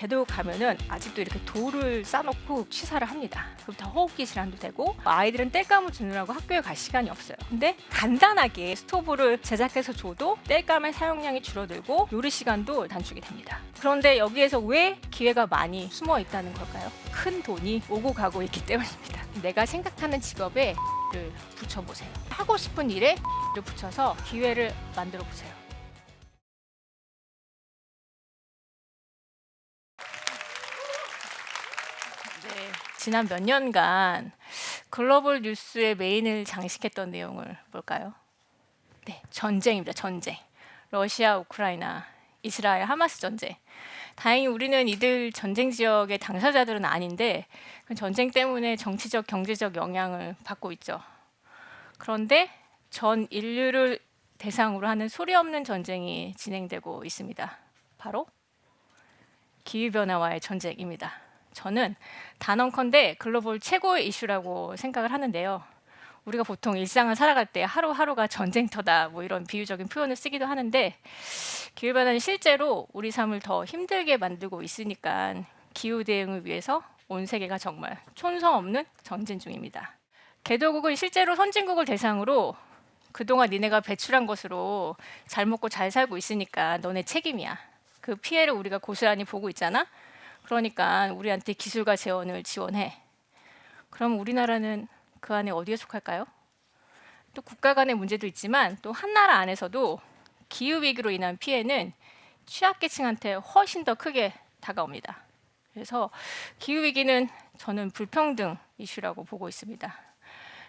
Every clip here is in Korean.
제도 가면은 아직도 이렇게 돌을 싸놓고 취사를 합니다. 그럼 다 호흡기 질환도 되고 아이들은 땔감을 주느라고 학교에 갈 시간이 없어요. 근데 간단하게 스토브를 제작해서 줘도 땔감의 사용량이 줄어들고 요리 시간도 단축이 됩니다. 그런데 여기에서 왜 기회가 많이 숨어 있다는 걸까요? 큰 돈이 오고 가고 있기 때문입니다. 내가 생각하는 직업에 를 붙여보세요. 하고 싶은 일에 를 붙여서 기회를 만들어 보세요. 네, 지난 몇 년간 글로벌 뉴스의 메인을 장식했던 내용을 볼까요? 네, 전쟁입니다. 전쟁. 러시아, 우크라이나, 이스라엘, 하마스 전쟁. 다행히 우리는 이들 전쟁 지역의 당사자들은 아닌데 그 전쟁 때문에 정치적, 경제적 영향을 받고 있죠. 그런데 전 인류를 대상으로 하는 소리 없는 전쟁이 진행되고 있습니다. 바로 기후변화와의 전쟁입니다. 저는 단언컨대 글로벌 최고의 이슈라고 생각을 하는데요. 우리가 보통 일상을 살아갈 때 하루하루가 전쟁터다 뭐 이런 비유적인 표현을 쓰기도 하는데 기후변화는 실제로 우리 삶을 더 힘들게 만들고 있으니까 기후 대응을 위해서 온 세계가 정말 촌성 없는 전쟁 중입니다. 개도국은 실제로 선진국을 대상으로 그동안 니네가 배출한 것으로 잘 먹고 잘 살고 있으니까 너네 책임이야. 그 피해를 우리가 고스란히 보고 있잖아. 그러니까 우리한테 기술과 재원을 지원해. 그럼 우리나라는 그 안에 어디에 속할까요? 또 국가 간의 문제도 있지만 또 한 나라 안에서도 기후위기로 인한 피해는 취약계층한테 훨씬 더 크게 다가옵니다. 그래서 기후위기는 저는 불평등 이슈라고 보고 있습니다.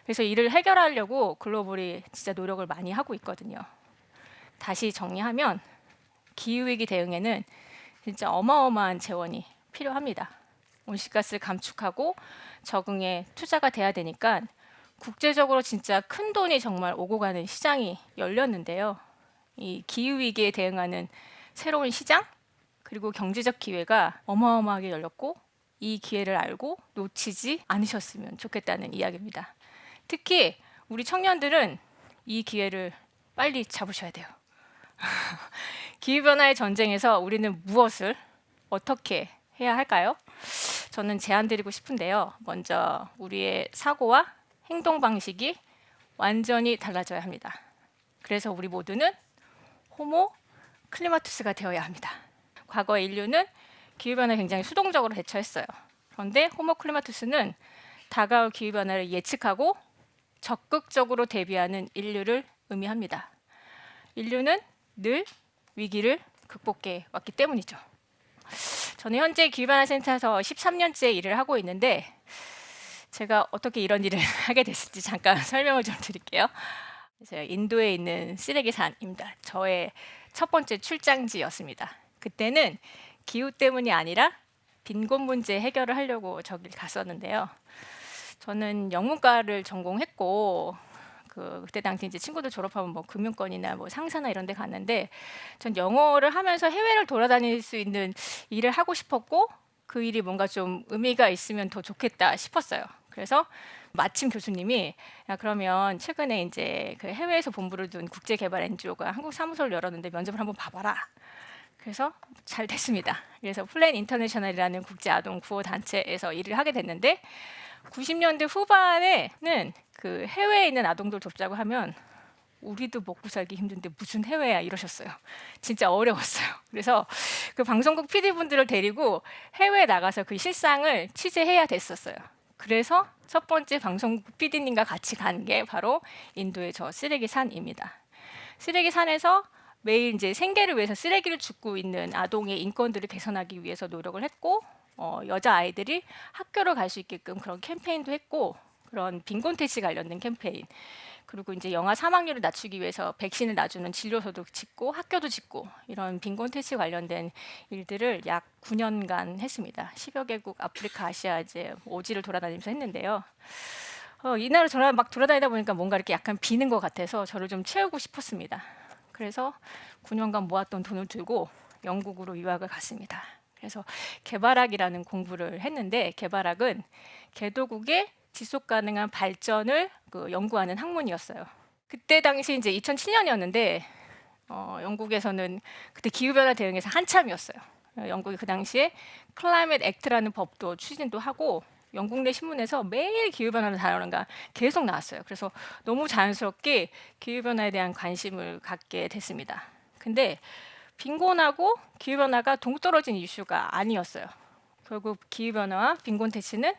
그래서 이를 해결하려고 글로벌이 진짜 노력을 많이 하고 있거든요. 다시 정리하면 기후위기 대응에는 진짜 어마어마한 재원이 필요합니다. 온실가스를 감축하고 적응에 투자가 돼야 되니까 국제적으로 진짜 큰 돈이 정말 오고 가는 시장이 열렸는데요. 이 기후위기에 대응하는 새로운 시장 그리고 경제적 기회가 어마어마하게 열렸고 이 기회를 알고 놓치지 않으셨으면 좋겠다는 이야기입니다. 특히 우리 청년들은 이 기회를 빨리 잡으셔야 돼요. 기후변화의 전쟁에서 우리는 무엇을 어떻게 해야 할까요? 저는 제안 드리고 싶은데요. 먼저 우리의 사고와 행동 방식이 완전히 달라져야 합니다. 그래서 우리 모두는 호모 클리마투스가 되어야 합니다. 과거 인류는 기후변화에 굉장히 수동적으로 대처했어요. 그런데 호모 클리마투스는 다가올 기후변화를 예측하고 적극적으로 대비하는 인류를 의미합니다. 인류는 늘 위기를 극복해 왔기 때문이죠. 저는 현재 기후변화 센터에서 13년째 일을 하고 있는데 제가 어떻게 이런 일을 하게 됐을지 잠깐 설명을 좀 드릴게요. 제가 인도에 있는 쓰레기산입니다. 저의 첫 번째 출장지였습니다. 그때는 기후 때문이 아니라 빈곤 문제 해결을 하려고 저길 갔었는데요. 저는 영문과를 전공했고 그때 당시 이제 친구들 졸업하면 뭐 금융권이나 뭐 상사나 이런 데 갔는데 전 영어를 하면서 해외를 돌아다닐 수 있는 일을 하고 싶었고 그 일이 뭔가 좀 의미가 있으면 더 좋겠다 싶었어요. 그래서 마침 교수님이 야 그러면 최근에 이제 그 해외에서 본부를 둔 국제개발 NGO가 한국 사무소를 열었는데 면접을 한번 봐봐라. 그래서 잘 됐습니다. 그래서 플랜 인터내셔널이라는 국제 아동 구호 단체에서 일을 하게 됐는데 90년대 후반에는 그 해외에 있는 아동들 돕자고 하면 우리도 먹고 살기 힘든데 무슨 해외야 이러셨어요. 진짜 어려웠어요. 그래서 그 방송국 PD분들을 데리고 해외에 나가서 그 실상을 취재해야 됐었어요. 그래서 첫 번째 방송국 PD님과 같이 간 게 바로 인도의 저 쓰레기산입니다. 쓰레기산에서 매일 이제 생계를 위해서 쓰레기를 줍고 있는 아동의 인권들을 개선하기 위해서 노력을 했고 여자 아이들이 학교를 갈 수 있게끔 그런 캠페인도 했고 그런 빈곤 퇴치 관련된 캠페인 그리고 이제 영아 사망률을 낮추기 위해서 백신을 놔주는 진료소도 짓고 학교도 짓고 이런 빈곤 퇴치 관련된 일들을 약 9년간 했습니다. 10여 개국 아프리카, 아시아 이제 오지를 돌아다니면서 했는데요. 이날을 저랑 막 돌아다니다 보니까 뭔가 이렇게 약간 비는 것 같아서 저를 좀 채우고 싶었습니다. 그래서 9년간 모았던 돈을 들고 영국으로 유학을 갔습니다. 그래서 개발학이라는 공부를 했는데 개발학은 개도국의 지속 가능한 발전을 연구하는 학문이었어요. 그때 당시 이제 2007년이었는데 영국에서는 그때 기후 변화 대응에서 한참이었어요. 영국이 그 당시에 클라이밋 액트라는 법도 추진도 하고 영국 내 신문에서 매일 기후변화를 다루는가 계속 나왔어요. 그래서 너무 자연스럽게 기후변화에 대한 관심을 갖게 됐습니다. 근데 빈곤하고 기후변화가 동떨어진 이슈가 아니었어요. 결국 기후변화와 빈곤 퇴치는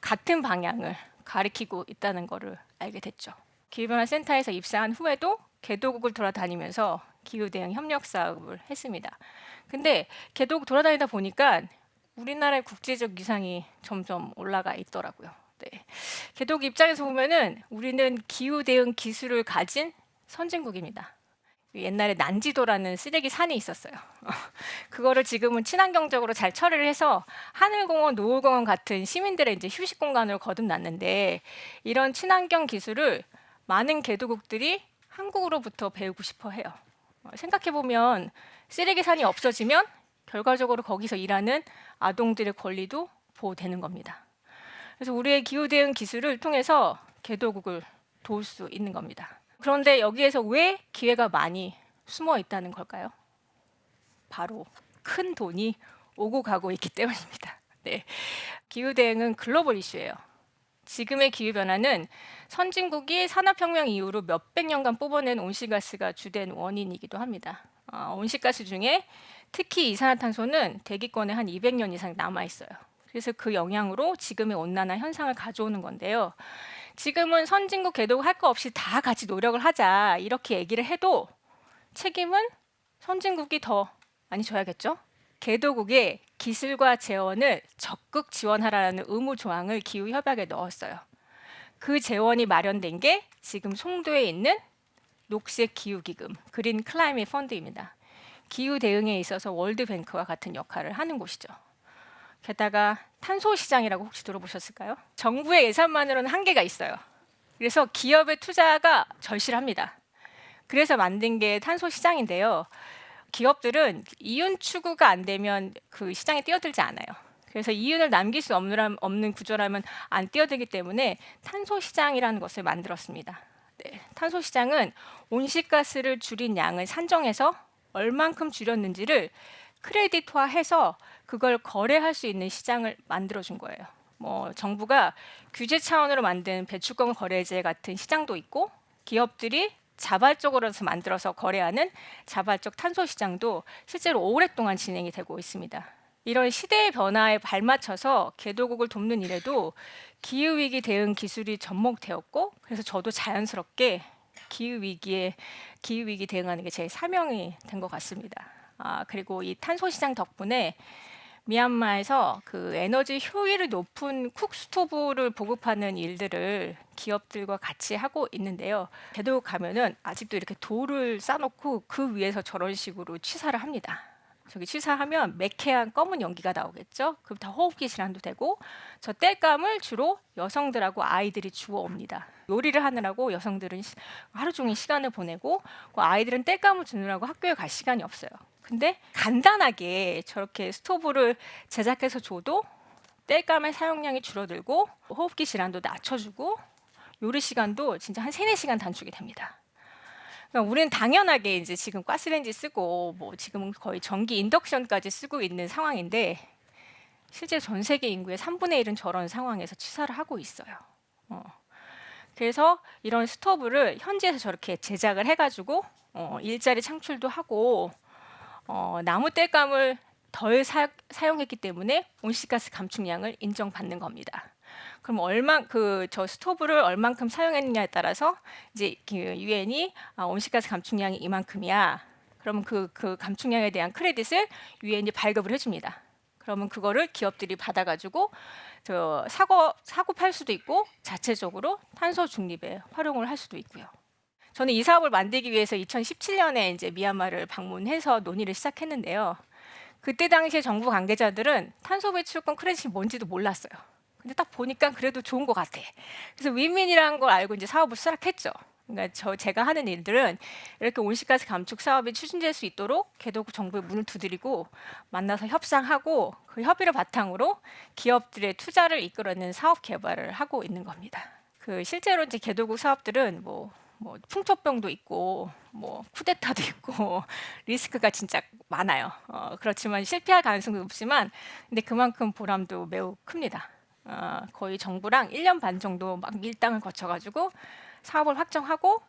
같은 방향을 가리키고 있다는 것을 알게 됐죠. 기후변화 센터에서 입사한 후에도 개도국을 돌아다니면서 기후대응 협력 사업을 했습니다. 근데 개도국 돌아다니다 보니까 우리나라의 국제적 위상이 점점 올라가 있더라고요. 네. 개도국 입장에서 보면은 우리는 기후대응 기술을 가진 선진국입니다. 옛날에 난지도라는 쓰레기 산이 있었어요. 그거를 지금은 친환경적으로 잘 처리를 해서 하늘공원, 노을공원 같은 시민들의 이제 휴식 공간으로 거듭났는데 이런 친환경 기술을 많은 개도국들이 한국으로부터 배우고 싶어 해요. 생각해 보면 쓰레기 산이 없어지면 결과적으로 거기서 일하는 아동들의 권리도 보호되는 겁니다. 그래서 우리의 기후 대응 기술을 통해서 개도국을 도울 수 있는 겁니다. 그런데 여기에서 왜 기회가 많이 숨어 있다는 걸까요? 바로 큰 돈이 오고 가고 있기 때문입니다. 네. 기후 대응은 글로벌 이슈예요. 지금의 기후 변화는 선진국이 산업혁명 이후로 몇백 년간 뽑아낸 온실가스가 주된 원인이기도 합니다. 온실가스 중에 특히 이산화탄소는 대기권에 한 200년 이상 남아 있어요. 그래서 그 영향으로 지금의 온난화 현상을 가져오는 건데요. 지금은 선진국 개도국 할 거 없이 다 같이 노력을 하자 이렇게 얘기를 해도 책임은 선진국이 더 많이 져야겠죠. 개도국의 기술과 재원을 적극 지원하라는 의무 조항을 기후협약에 넣었어요. 그 재원이 마련된 게 지금 송도에 있는 녹색 기후기금, 그린 클라이밋 펀드입니다. 기후 대응에 있어서 월드뱅크와 같은 역할을 하는 곳이죠. 게다가 탄소 시장이라고 혹시 들어보셨을까요? 정부의 예산만으로는 한계가 있어요. 그래서 기업의 투자가 절실합니다. 그래서 만든 게 탄소 시장인데요. 기업들은 이윤 추구가 안 되면 그 시장에 뛰어들지 않아요. 그래서 이윤을 남길 수 없는 구조라면 안 뛰어들기 때문에 탄소 시장이라는 것을 만들었습니다. 네, 탄소 시장은 온실가스를 줄인 양을 산정해서 얼만큼 줄였는지를 크레딧화해서 그걸 거래할 수 있는 시장을 만들어준 거예요. 정부가 규제 차원으로 만든 배출권 거래제 같은 시장도 있고 기업들이 자발적으로 만들어서 거래하는 자발적 탄소 시장도 실제로 오랫동안 진행이 되고 있습니다. 이런 시대의 변화에 발맞춰서 개도국을 돕는 일에도 기후위기 대응 기술이 접목되었고 그래서 저도 자연스럽게 기후위기 대응하는 게 제 사명이 된 것 같습니다. 그리고 이 탄소 시장 덕분에 미얀마에서 그 에너지 효율이 높은 쿡 스토브를 보급하는 일들을 기업들과 같이 하고 있는데요. 개도국 가면은 아직도 이렇게 돌을 쌓아놓고 그 위에서 저런 식으로 취사를 합니다. 저기 취사하면 매캐한 검은 연기가 나오겠죠. 그럼 다 호흡기 질환도 되고 저 땔감을 주로 여성들하고 아이들이 주워옵니다. 요리를 하느라고 여성들은 하루 종일 시간을 보내고 그 아이들은 땔감을 주느라고 학교에 갈 시간이 없어요. 근데 간단하게 저렇게 스토브를 제작해서 줘도 땔감의 사용량이 줄어들고 호흡기 질환도 낮춰주고 요리 시간도 진짜 한 3-4시간 단축이 됩니다. 그러니까 우리는 당연하게 이제 지금 가스레인지 쓰고 지금 거의 전기 인덕션까지 쓰고 있는 상황인데 실제 전 세계 인구의 3분의 1은 저런 상황에서 취사를 하고 있어요. 그래서 이런 스토브를 현지에서 저렇게 제작을 해가지고 일자리 창출도 하고 나무 땔감을 덜 사용했기 때문에 온실가스 감축량을 인정받는 겁니다. 그럼 저 스토브를 얼만큼 사용했느냐에 따라서 이제 유엔이 온실가스 감축량이 이만큼이야. 그러면 그 감축량에 대한 크레딧을 유엔이 발급을 해줍니다. 그러면 그거를 기업들이 받아가지고 사고 팔 수도 있고 자체적으로 탄소 중립에 활용을 할 수도 있고요. 저는 이 사업을 만들기 위해서 2017년에 이제 미얀마를 방문해서 논의를 시작했는데요. 그때 당시에 정부 관계자들은 탄소 배출권 크레딧이 뭔지도 몰랐어요. 근데 딱 보니까 그래도 좋은 것 같아. 그래서 윈윈이라는 걸 알고 이제 사업을 시작했죠. 그러니까 제가 하는 일들은 이렇게 온실가스 감축 사업이 추진될 수 있도록 개도국 정부에 문을 두드리고 만나서 협상하고 그 협의를 바탕으로 기업들의 투자를 이끌어내는 사업 개발을 하고 있는 겁니다. 실제로 이제 개도국 사업들은 뭐 풍토병도 있고 뭐 쿠데타도 있고 리스크가 진짜 많아요. 그렇지만 실패할 가능성도 높지만 근데 그만큼 보람도 매우 큽니다. 거의 정부랑 1년 반 정도 막 밀당을 거쳐가지고 사업을 확정하고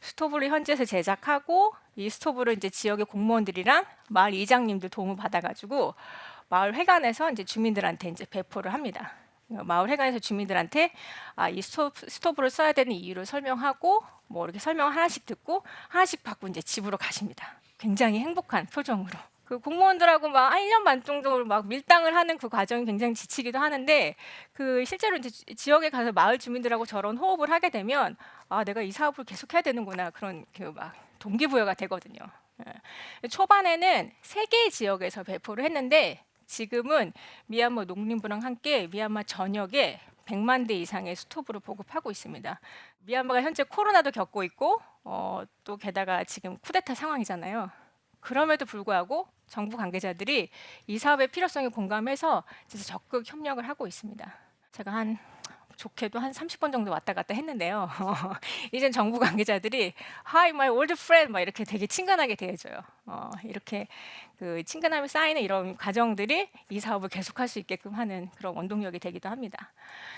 스토브를 현지에서 제작하고 이 스토브를 이제 지역의 공무원들이랑 마을 이장님들 도움을 받아가지고 마을 회관에서 이제 주민들한테 이제 배포를 합니다. 마을 회관에서 주민들한테 이 스토브를 써야 되는 이유를 설명하고 뭐 이렇게 설명 하나씩 듣고 하나씩 받고 이제 집으로 가십니다. 굉장히 행복한 표정으로. 그 공무원들하고 막 1년 반 정도를 막 밀당을 하는 그 과정이 굉장히 지치기도 하는데 그 실제로 이제 지역에 가서 마을 주민들하고 저런 호흡을 하게 되면 내가 이 사업을 계속 해야 되는구나 그런 그 막 동기부여가 되거든요. 초반에는 3개의 지역에서 배포를 했는데 지금은 미얀마 농림부랑 함께 미얀마 전역에 100만 대 이상의 스토브를 보급하고 있습니다. 미얀마가 현재 코로나도 겪고 있고 또 게다가 지금 쿠데타 상황이잖아요. 그럼에도 불구하고 정부 관계자들이 이 사업의 필요성에 공감해서 진짜 적극 협력을 하고 있습니다. 제가 좋게도 한 30번 정도 왔다 갔다 했는데요. 이젠 정부 관계자들이 Hi, my old friend 막 이렇게 되게 친근하게 대해줘요. 이렇게 그 친근함이 쌓이는 이런 과정들이 이 사업을 계속할 수 있게끔 하는 그런 원동력이 되기도 합니다.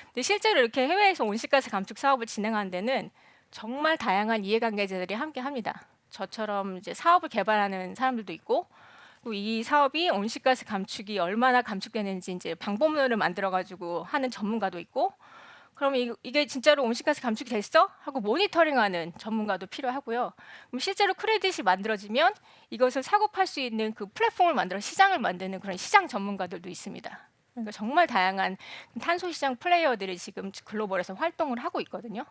근데 실제로 이렇게 해외에서 온실가스 감축 사업을 진행하는 데는 정말 다양한 이해관계자들이 함께 합니다. 저처럼 이제 사업을 개발하는 사람들도 있고 그리고 이 사업이 온실가스 감축이 얼마나 감축되는지 이제 방법론을 만들어 가지고 하는 전문가도 있고 그러면 이게 진짜로 온실가스 감축이 됐어? 하고 모니터링하는 전문가도 필요하고요. 그럼 실제로 크레딧이 만들어지면 이것을 사고 팔 수 있는 그 플랫폼을 만들어 시장을 만드는 그런 시장 전문가들도 있습니다. 그러니까 정말 다양한 탄소 시장 플레이어들이 지금 글로벌에서 활동을 하고 있거든요.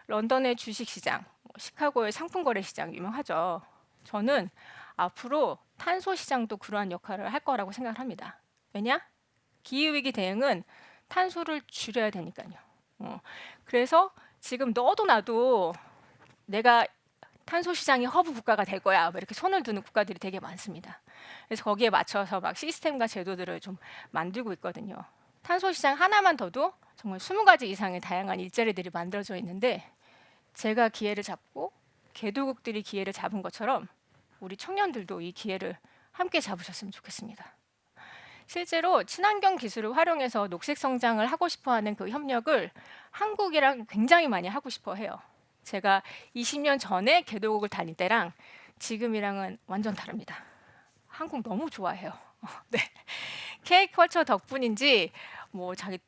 런던의 주식 시장, 시카고의 상품 거래 시장 유명하죠. 저는 앞으로 탄소 시장도 그러한 역할을 할 거라고 생각을 합니다. 왜냐? 기후 위기 대응은 탄소를 줄여야 되니까요. 그래서 지금 너도 나도 내가 탄소 시장이 허브 국가가 될 거야. 뭐 이렇게 손을 드는 국가들이 되게 많습니다. 그래서 거기에 맞춰서 막 시스템과 제도들을 좀 만들고 있거든요. 탄소 시장 하나만 더도 정말 20가지 이상의 다양한 일자리들이 만들어져 있는데 제가 기회를 잡고 개도국들이 기회를 잡은 것처럼 우리 청년들도 이 기회를 함께 잡으셨으면 좋겠습니다. 실제로 친환경 기술을 활용해서 녹색 성장을 하고 싶어하는 그 협력을 한국이랑 굉장히 많이 하고 싶어 해요. 제가 20년 전에 개도국을 다닐 때랑 지금이랑은 완전 다릅니다. 한국 너무 좋아해요. 네. K컬처 덕분인지 자기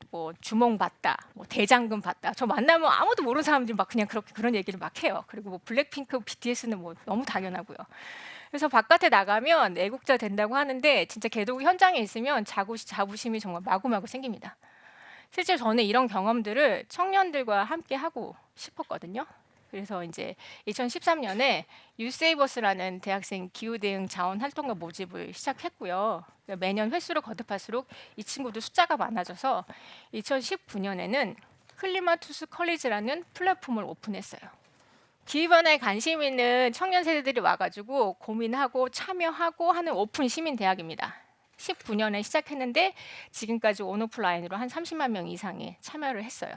주몽 받다, 대장금 받다. 저 만나면 아무도 모르는 사람들이 막 그냥 그런 얘기를 막 해요. 그리고 블랙핑크, BTS는 너무 당연하고요. 그래서 바깥에 나가면 애국자 된다고 하는데 진짜 개도국 현장에 있으면 자부심이 정말 마구마구 생깁니다. 실제 저는 이런 경험들을 청년들과 함께 하고 싶었거든요. 그래서 이제 2013년에 유세이버스라는 대학생 기후 대응 자원 활동가 모집을 시작했고요. 매년 횟수를 거듭할수록 이 친구들 숫자가 많아져서 2019년에는 클리마투스 컬리지라는 플랫폼을 오픈했어요. 기후변화에 관심 있는 청년 세대들이 와가지고 고민하고 참여하고 하는 오픈 시민 대학입니다. 19년에 시작했는데 지금까지 온오프라인으로 한 30만 명 이상이 참여를 했어요.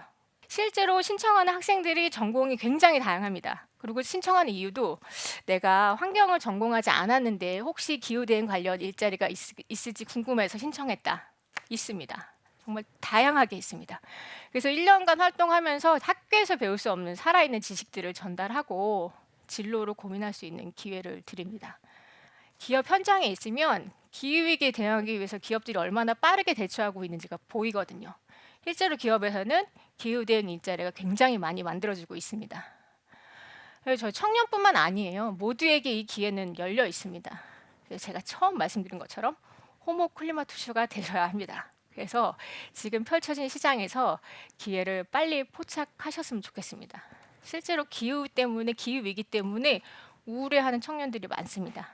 실제로 신청하는 학생들이 전공이 굉장히 다양합니다. 그리고 신청하는 이유도 내가 환경을 전공하지 않았는데 혹시 기후대응 관련 일자리가 있을지 궁금해서 신청했다. 있습니다. 정말 다양하게 있습니다. 그래서 1년간 활동하면서 학교에서 배울 수 없는 살아있는 지식들을 전달하고 진로로 고민할 수 있는 기회를 드립니다. 기업 현장에 있으면 기후위기에 대응하기 위해서 기업들이 얼마나 빠르게 대처하고 있는지가 보이거든요. 실제로 기업에서는 기후대응 일자리가 굉장히 많이 만들어지고 있습니다. 그래서 저희 청년뿐만 아니에요. 모두에게 이 기회는 열려 있습니다. 그래서 제가 처음 말씀드린 것처럼 호모 클리마투스가 되셔야 합니다. 그래서 지금 펼쳐진 시장에서 기회를 빨리 포착하셨으면 좋겠습니다. 실제로 기후 위기 때문에 우울해하는 청년들이 많습니다.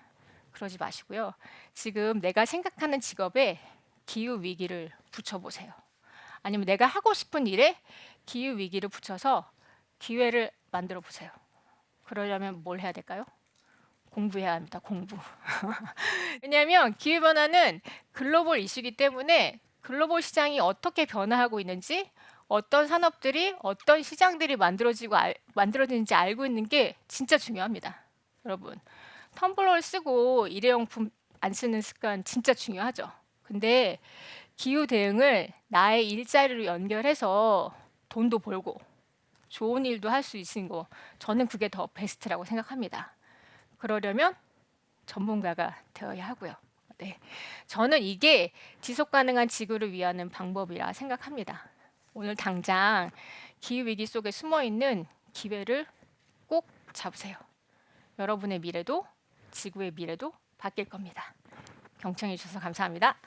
그러지 마시고요. 지금 내가 생각하는 직업에 기후 위기를 붙여보세요. 아니면 내가 하고 싶은 일에 기후 위기를 붙여서 기회를 만들어 보세요. 그러려면 뭘 해야 될까요? 공부해야 합니다. 공부. 왜냐하면 기후변화는 글로벌 이슈이기 때문에 글로벌 시장이 어떻게 변화하고 있는지 어떤 산업들이 어떤 시장들이 만들어지는지 알고 있는 게 진짜 중요합니다. 여러분, 텀블러를 쓰고 일회용품 안 쓰는 습관 진짜 중요하죠. 근데 기후 대응을 나의 일자리로 연결해서 돈도 벌고 좋은 일도 할 수 있는 거, 저는 그게 더 베스트라고 생각합니다. 그러려면 전문가가 되어야 하고요. 네, 저는 이게 지속 가능한 지구를 위하는 방법이라 생각합니다. 오늘 당장 기후 위기 속에 숨어 있는 기회를 꼭 잡으세요. 여러분의 미래도 지구의 미래도 바뀔 겁니다. 경청해 주셔서 감사합니다.